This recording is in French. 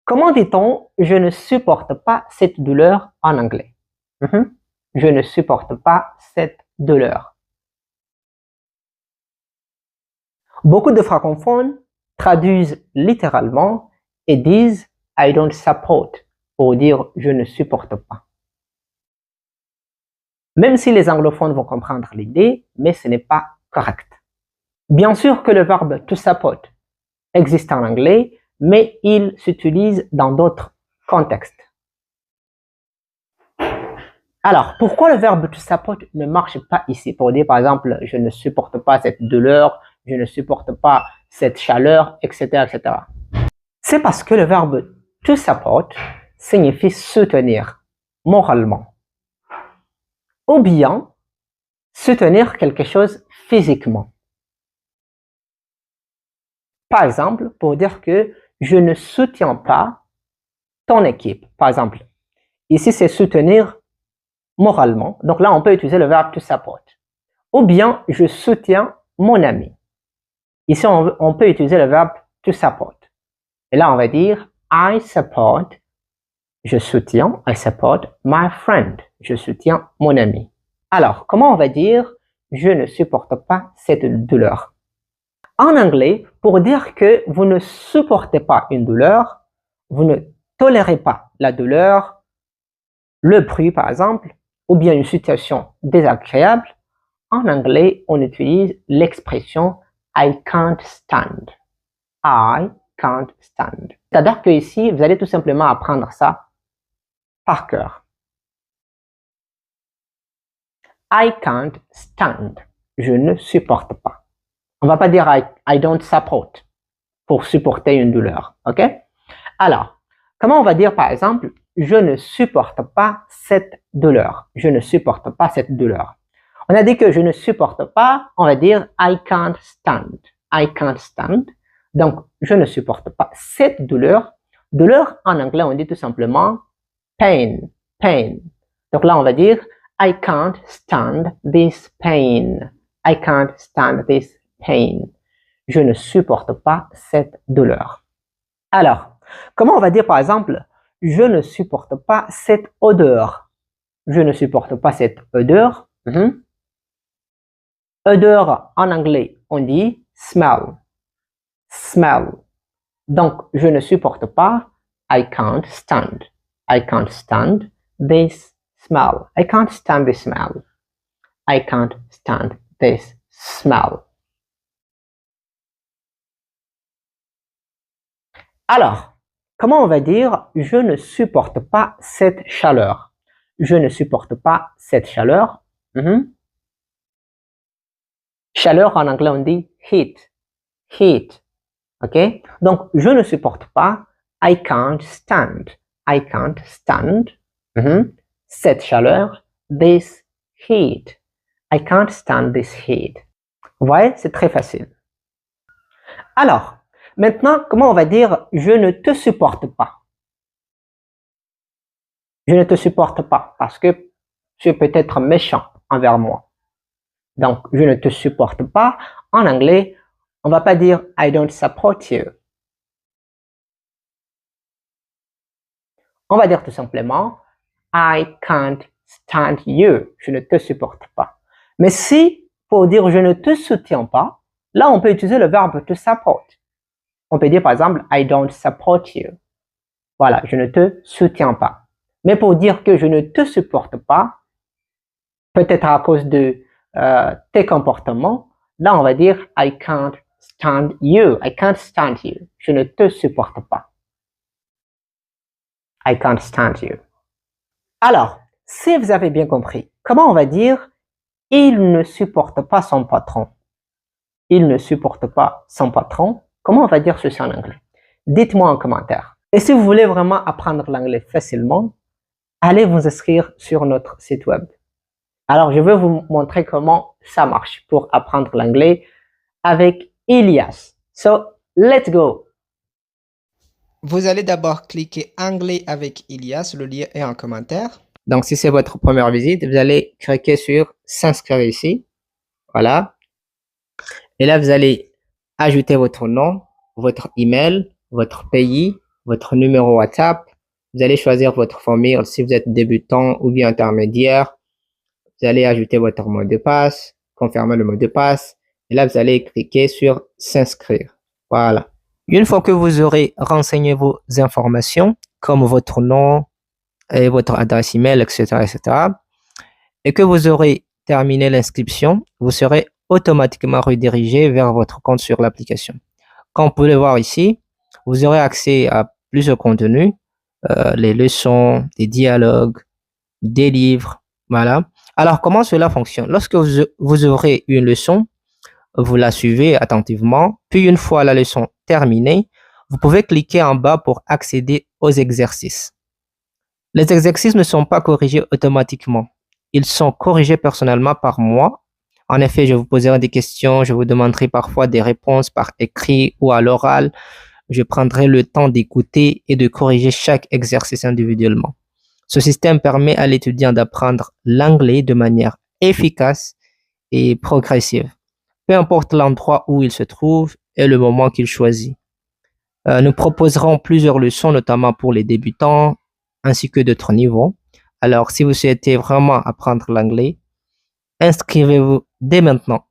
Comment dit-on « je ne supporte pas cette douleur » en anglais? Je ne supporte pas cette douleur. Beaucoup de francophones traduisent littéralement et disent « I don't support » pour dire « je ne supporte pas ». Même si les anglophones vont comprendre l'idée, mais ce n'est pas correct. Bien sûr que le verbe to support existe en anglais, mais il s'utilise dans d'autres contextes. Alors, pourquoi le verbe to support ne marche pas ici? Pour dire par exemple, je ne supporte pas cette douleur, je ne supporte pas cette chaleur, etc., etc. C'est parce que le verbe to support signifie soutenir moralement, ou bien soutenir quelque chose physiquement. Par exemple, pour dire que je ne soutiens pas ton équipe. Par exemple, ici c'est soutenir moralement. Donc là, on peut utiliser le verbe to support. Ou bien, je soutiens mon ami. Ici, on peut utiliser le verbe to support. Et là, on va dire I support, je soutiens, I support my friend, je soutiens mon ami. Alors, comment on va dire je ne supporte pas cette douleur? En anglais, pour dire que vous ne supportez pas une douleur, vous ne tolérez pas la douleur, le bruit par exemple, ou bien une situation désagréable, en anglais, on utilise l'expression I can't stand. I can't stand. C'est-à-dire que ici, vous allez tout simplement apprendre ça par cœur. I can't stand. Je ne supporte pas. On va pas dire I don't support pour supporter une douleur. OK? Alors, comment on va dire par exemple je ne supporte pas cette douleur. Je ne supporte pas cette douleur. On a dit que je ne supporte pas, on va dire I can't stand. I can't stand. Donc, je ne supporte pas cette douleur. Douleur, en anglais, on dit tout simplement pain. Pain. Donc là, on va dire I can't stand this pain. I can't stand this pain. Je ne supporte pas cette douleur. Alors, comment on va dire par exemple je ne supporte pas cette odeur. Je ne supporte pas cette odeur. Odeur en anglais, on dit smell. Smell. Donc, je ne supporte pas I can't stand. I can't stand this smell. I can't stand this smell. I can't stand this smell. Alors, comment on va dire je ne supporte pas cette chaleur? Je ne supporte pas cette chaleur. Chaleur en anglais on dit heat. Heat. OK? Donc, je ne supporte pas I can't stand. I can't stand cette chaleur, this heat. I can't stand this heat. Vous voyez, c'est très facile. Alors, maintenant, comment on va dire je ne te supporte pas? Je ne te supporte pas parce que tu es peut-être méchant envers moi. Donc, je ne te supporte pas. En anglais, on va pas dire I don't support you. On va dire tout simplement I can't stand you. Je ne te supporte pas. Mais si, pour dire je ne te soutiens pas, là, on peut utiliser le verbe to support. On peut dire par exemple I don't support you. Voilà, je ne te soutiens pas. Mais pour dire que je ne te supporte pas, peut-être à cause de tes comportements, là, on va dire I can't stand you. I can't stand you. Je ne te supporte pas. I can't stand you. Alors, si vous avez bien compris, comment on va dire il ne supporte pas son patron? Il ne supporte pas son patron. Comment on va dire ceci en anglais? Dites-moi en commentaire. Et si vous voulez vraiment apprendre l'anglais facilement, allez vous inscrire sur notre site web. Alors, je vais vous montrer comment ça marche pour apprendre l'anglais avec Ilias. So, let's go! Vous allez d'abord cliquer Anglais avec Ilias, le lien est en commentaire. Donc, si c'est votre première visite, vous allez cliquer sur S'inscrire ici. Voilà. Et là, vous allez ajouter votre nom, votre email, votre pays, votre numéro WhatsApp. Vous allez choisir votre formule si vous êtes débutant ou bien intermédiaire. Vous allez ajouter votre mot de passe, confirmer le mot de passe. Et là, vous allez cliquer sur s'inscrire. Voilà. Une fois que vous aurez renseigné vos informations, comme votre nom et votre adresse email, etc., et que vous aurez terminé l'inscription, vous serez automatiquement redirigé vers votre compte sur l'application. Comme vous pouvez le voir ici, vous aurez accès à plusieurs contenus, les leçons, des dialogues, des livres, voilà. Alors, comment cela fonctionne? Lorsque vous aurez une leçon, vous la suivez attentivement, puis une fois la leçon terminée, vous pouvez cliquer en bas pour accéder aux exercices. Les exercices ne sont pas corrigés automatiquement. Ils sont corrigés personnellement par moi. En effet, je vous poserai des questions, je vous demanderai parfois des réponses par écrit ou à l'oral. Je prendrai le temps d'écouter et de corriger chaque exercice individuellement. Ce système permet à l'étudiant d'apprendre l'anglais de manière efficace et progressive, peu importe l'endroit où il se trouve et le moment qu'il choisit. Nous proposerons plusieurs leçons, notamment pour les débutants, ainsi que d'autres niveaux. Alors, si vous souhaitez vraiment apprendre l'anglais, inscrivez-vous dès maintenant